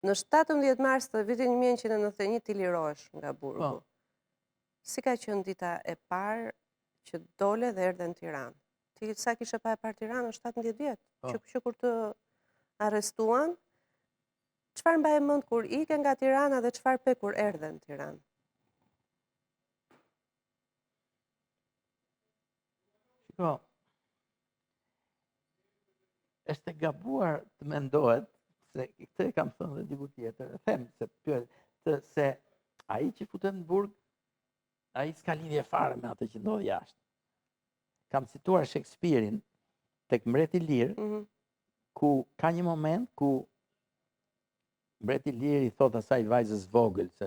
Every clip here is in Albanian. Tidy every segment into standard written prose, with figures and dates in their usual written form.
Në 17 mars të vitin 1991 ti lirohesh nga burgu. Si ka qenë dita e parë që dole dhe erdhe në Tiranë? Ti sa kishe pa e parë Tiranën 17 vjetë, që kur të arrestuan, çfarë mbaje mend kur ike nga Tirana dhe çfarë pe kur erdhe në Tiranë? Shiko, është e gabuar të mendohet, se këtë e kam thënë dhe diku tjetër, them se ai që futet në burg, ai s'ka lidhje fare me atë që ndodh jashtë. Kam cituar Shakespeare-in tek Mbreti i Lirë, ku ka një moment ku Mbreti i Lirë i thot asaj vajzës vogël, që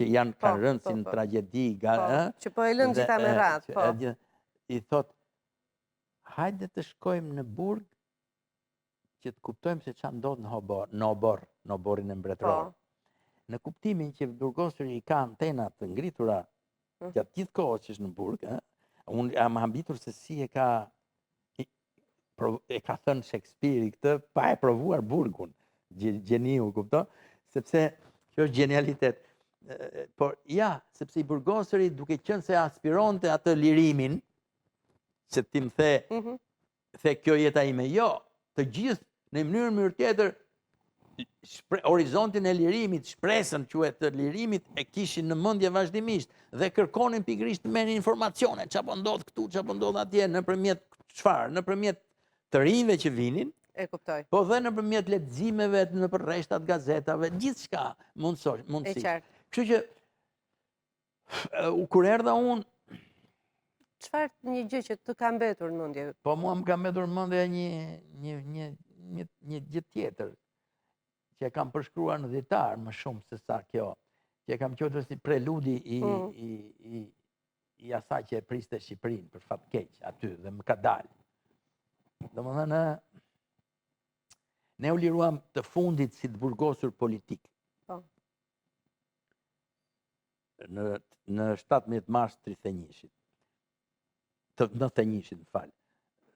kanë rënë si në tragjedi, që po e lënë gjitha me radhë, i thot, hajde të shkojmë në burg që të kuptojmë se çfarë ndodh në oborrin e mbretëror. Në kuptimin që burgosuri i ka antenat të ngritura gjatë gjithë kohës që është në burg, unë jam habitur se si e ka thënë Shakespeare këtë pa e provuar burgun, gjeniu, kupton? Sepse kjo është genialitet. Por ja, sepse i burgosuri duke qenë se aspironte atë lirimin, që ti më the kjo jeta ime, jo, të gjithë në mënyrë tjetër horizontin e lirimit, shpresën quhet të lirimit e kishin në mendje vazhdimisht dhe kërkonin pikërisht të merrin informacione, çfarë po ndodh këtu, çfarë po ndodh atje, nëpërmjet çfarë, nëpërmjet të rinjve që vinin. E kuptoj. Po dhe nëpërmjet leximeve, nëpër rreshtat gazetave, gjithçka mundësi. Kështu që kur erdha unë, çfarë një gjë që të ka mbetur në mendje? Po mua më ka mbetur në mendje një gjë tjetër, që e kam përshkruar në ditar më shumë se sa kjo, që e kam quajtur si preludi i asaj që e priste Shqipërinë për fat keq aty dhe më ka dalë. Domethënë, ne u liruam të fundit si të burgosur politik. Në 17 mars 31-shit. Të 91-shit, më fal.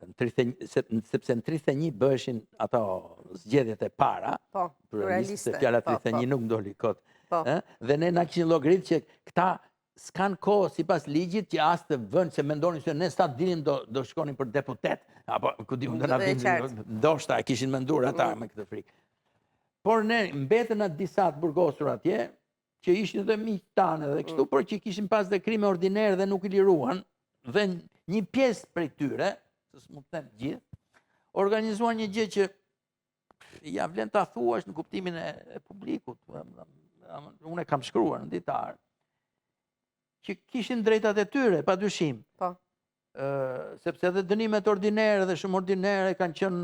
Sepse në 31 bëheshin ato zgjedhjet e para, pluraliste, fjala 31 nuk ndoli kot. Dhe ne na kishin llogarit që këta s'kan kohë sipas ligjit që as të vënë, se mendonin se ne sa dinim do shkonin për deputet, apo ku diun do na vinë, ndoshta e kishin menduar ata me këtë frikë. Por ne mbetën atë disa të burgosur atje, që ishin edhe miq tanë dhe kështu, por që kishin pas dhe krime ordinere dhe nuk i liruan, dhe një pjesë prej tyre, se s'mund të them gjithë, organizuan një gjë që ja vlen ta thuash në kuptimin e publikut. Unë e kam shkruar në ditar, që kishin drejtat e tyre, padyshim. Sepse edhe dënimet ordinere dhe shumë ordinere kanë qenë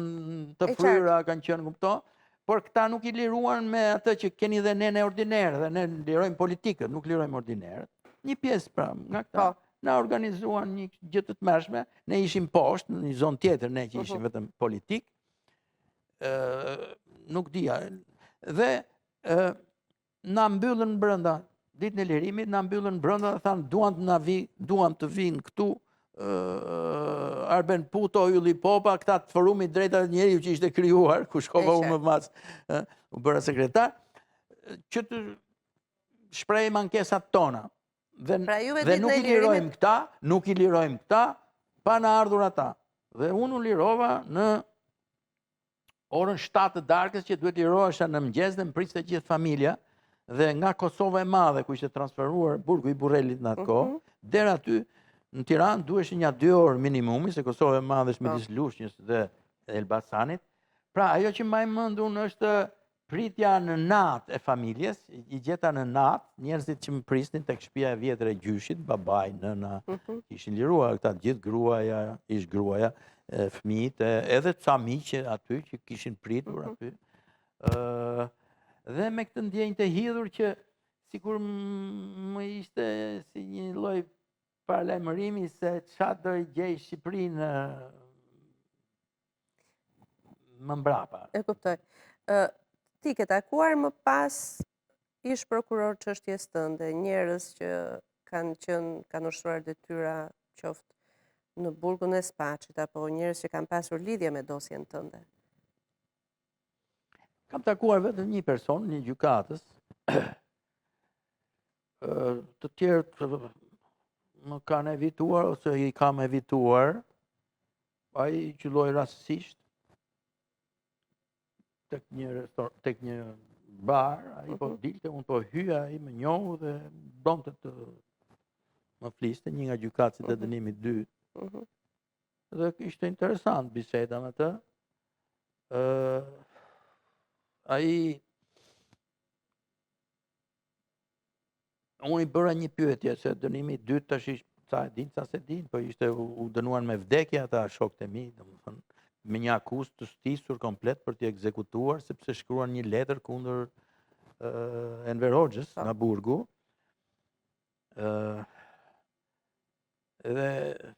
të fryra, kanë qenë, kupton, por këta nuk i liruan me atë që keni dhe ne ordinere, dhe ne lirojmë politikët, nuk lirojmë ordinere. Një pjesë pra, nga këta, na organizuan një gjë të tmerrshme, ne ishim poshtë, në një zonë tjetër, ne që ishim vetëm politik, nuk dija, dhe na mbyllën brenda, ditën e lirimit, na mbyllën brenda dhe thanë, duam të vinë këtu, Arben Puto, Ylli Popa, këta të forumit drejtat e njeriut që ishte krijuar, ku shkova unë më pas, u bëra sekretar, që të shprehim ankesat tona. Dhe nuk i lirojmë këta, pa në ardhur ata. Dhe unë u lirova në orën 7 të darkës, që duhet lirohesha në mëngjes dhe më priste gjithë familja, dhe nga Kosova e Madhe, ku ishte transferuar burgu i Burrelit në atë kohë, deri aty në Tiranë duheshin një 2 orë minimumi, se Kosova e Madhe është midis Lushnjës dhe Elbasanit. Pra, ajo që mbaj mend unë është pritja në natë e familjes, i gjeta në natë, njerëzit që më prisnin tek shtëpia e vjetër e gjyshit, babaj, nëna, ishin liruar këta gjithë gruaja, ish gruaja, fëmijët, edhe ca miqë aty që kishin pritur aty. Dhe me këtë ndjenjë të hidhur që sikur më ishte si një lloj paralajmërimi se çfarë do i gjej Shqipërinë më mbrapa. E kuptoj. Ti ke takuar më pas ish prokuror çështjes tënde, njerëz që kanë ushtruar detyra qoftë në burgun e Spaçit apo njerëz që kanë pasur lidhje me dosjen tënde? Kam takuar vetëm një person, një gjykatës, të tjerë më kanë evituar ose i kam evituar, ai qylloi rastësisht tek një bar, ai po dilte, unë po hyja, ai më njohu dhe donte të më fliste, një nga gjykatësit e dënimit 2. Dhe ishte interesant biseda me të. Unë i bëra një pyetje, se dënimi 2 tash sa e din, sa se din, po ishte u dënuan me vdekje ata shokët e mi, domethënë me një akuzë të stisur komplet për t'i ekzekutuar, sepse shkruan një letër kundër Enver Hoxhës nga Burgu. Edhe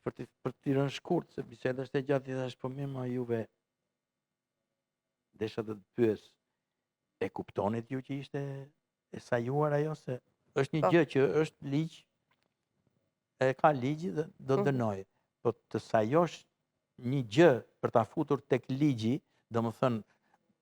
për t'i rënë shkurt, se biseda është e gjatë, i thash, po mirë ma juve, desha të pyes, e kuptonit ju që ishte e sajuar ajo, se është një gjë që është ligj, e ka ligji dhe do dënoj. Po të sajosh një gjë për ta futur tek ligji, domethënë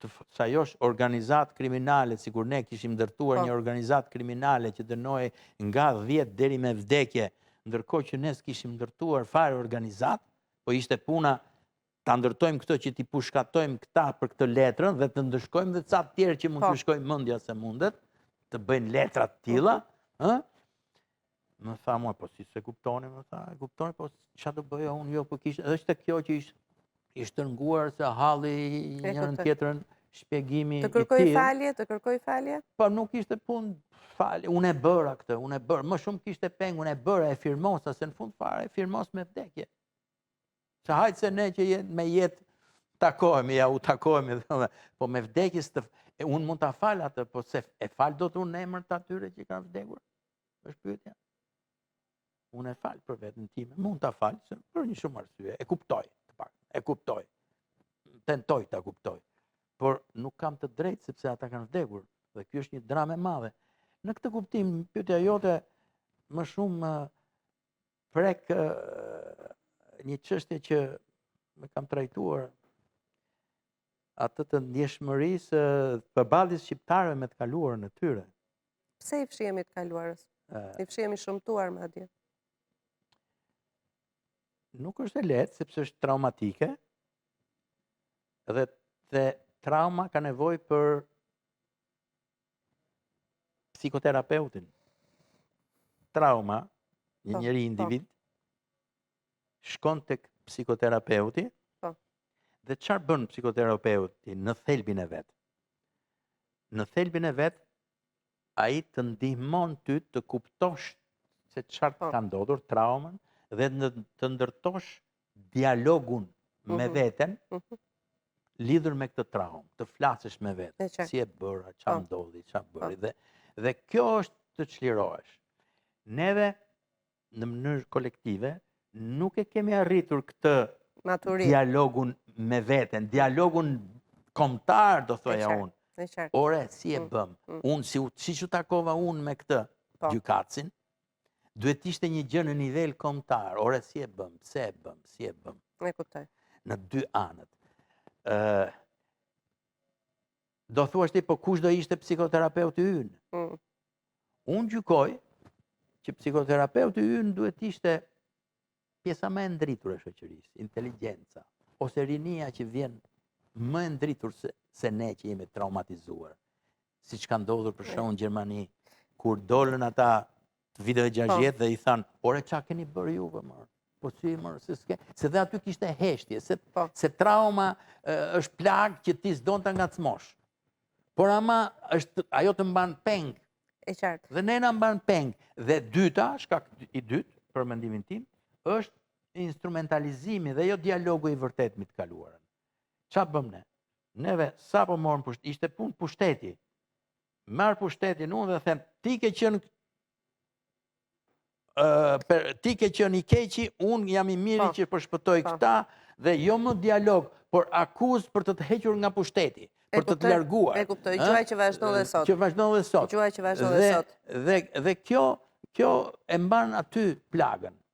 të sajosh organizat kriminale, sikur ne kishim ndërtuar një organizat kriminale që dënoi nga 10 deri me vdekje, ndërkohë që ne s'kishim ndërtuar fare organizat, po ishte puna ta ndërtojmë këtë që t'i pushkatojmë këta për këtë letrën dhe të ndëshkojmë dhe ca tjerë që mund të shkojmë mendja se mundet, të bëjnë letra të tilla, Më tha mua, po si se kuptoni, më tha, e kuptoni, po çfarë do bëja unë, jo, po kishte, edhe ishte kjo që ishte rënguar se halli njërën tjetrën shpjegimi i tillë. Të kërkoj falje? Po nuk ishte punë falje, unë e bëra këtë, më shumë kishte peng, unë e bëra, e firmosa, se në fund fare e firmos me vdekje. Se hajtë se ne që me jetë takohemi, ja u takohemi, po me vdekjes unë mund ta fal atë, po se e fal do të unë emër të atyre që kanë vdekur? Është pyetja. Unë e falë për vetën time, mund ta falë, se për një shumë arsye, e kuptoj, tentoj ta kuptoj, por nuk kam të drejtë sepse ata kanë vdekur, dhe kjo është një dramë e madhe. Në këtë kuptim, pyetja jote më shumë prek një çështje që më kam trajtuar atë të ndjeshmërisë përballjes shqiptarëve me të kaluarën e tyre. Pse i fshihemi të kaluarës? I fshihemi shëmtuar madje. Nuk është e lehtë, sepse është traumatike, dhe trauma ka nevojë për psikoterapeutin. Trauma, një njeri individ, shkon tek psikoterapeuti, dhe çfarë bën psikoterapeuti në thelbin e vet? Në thelbin e vet, ai të ndihmon ty të kuptosh se çfarë ka ndodhur, traumën, dhe të ndërtosh dialogun me veten lidhur me këtë traumë, të flasësh me veten, si e bëra, çfarë ndodhi, çfarë bëri, dhe kjo është të çlirohesh. Neve në mënyrë kolektive nuk e kemi arritur këtë dialogun me veten, dialogun kombëtar, do thoja unë. Ore, si e bëm? Unë, si që takova unë me këtë gjykatësin, duhet ishte një gjë në nivel kombëtar. Ore, si e bëm? Pse e bëm? Si e bëm? E kuptoj. Në dy anët. Do thuash ti, po kush do ishte psikoterapeuti ynë? Unë gjykoj që psikoterapeuti ynë duhet ishte pjesa më e ndritur e shoqërisë, inteligjenca, ose rinia që vjen më e ndritur se ne që jemi traumatizuar. Siç ka ndodhur për shembull në Gjermani, kur dolën ata viteve 60 dhe i thanë, ore, qa keni bërë juve, mërë? Po si, mërë, se dhe aty kishte heshtje, se trauma është plagë që ti s'don të ngacmosh. Por ama, ajo të mban peng. E qartë. Dhe ne na mban peng. Dhe dyta, shkak i dytë, për mendimin tim, është instrumentalizimi dhe jo dialogu i vërtet me të kaluarën. Qa bëm ne? Neve, sa po morën pushteti, ishte punë pushteti. Marë pushtetin unë dhe them, ti ke qenë i keqi, unë jam i miri që përshpëtoj këta, dhe jo më dialog, por akuzë për të hequr nga pushteti, për të të larguar. E kuptoj, gjuaj që vazhdo dhe sot. Që vazhdo dhe sot. Gjuaj që vazhdo dhe sot. Dhe kjo e mban aty plagën.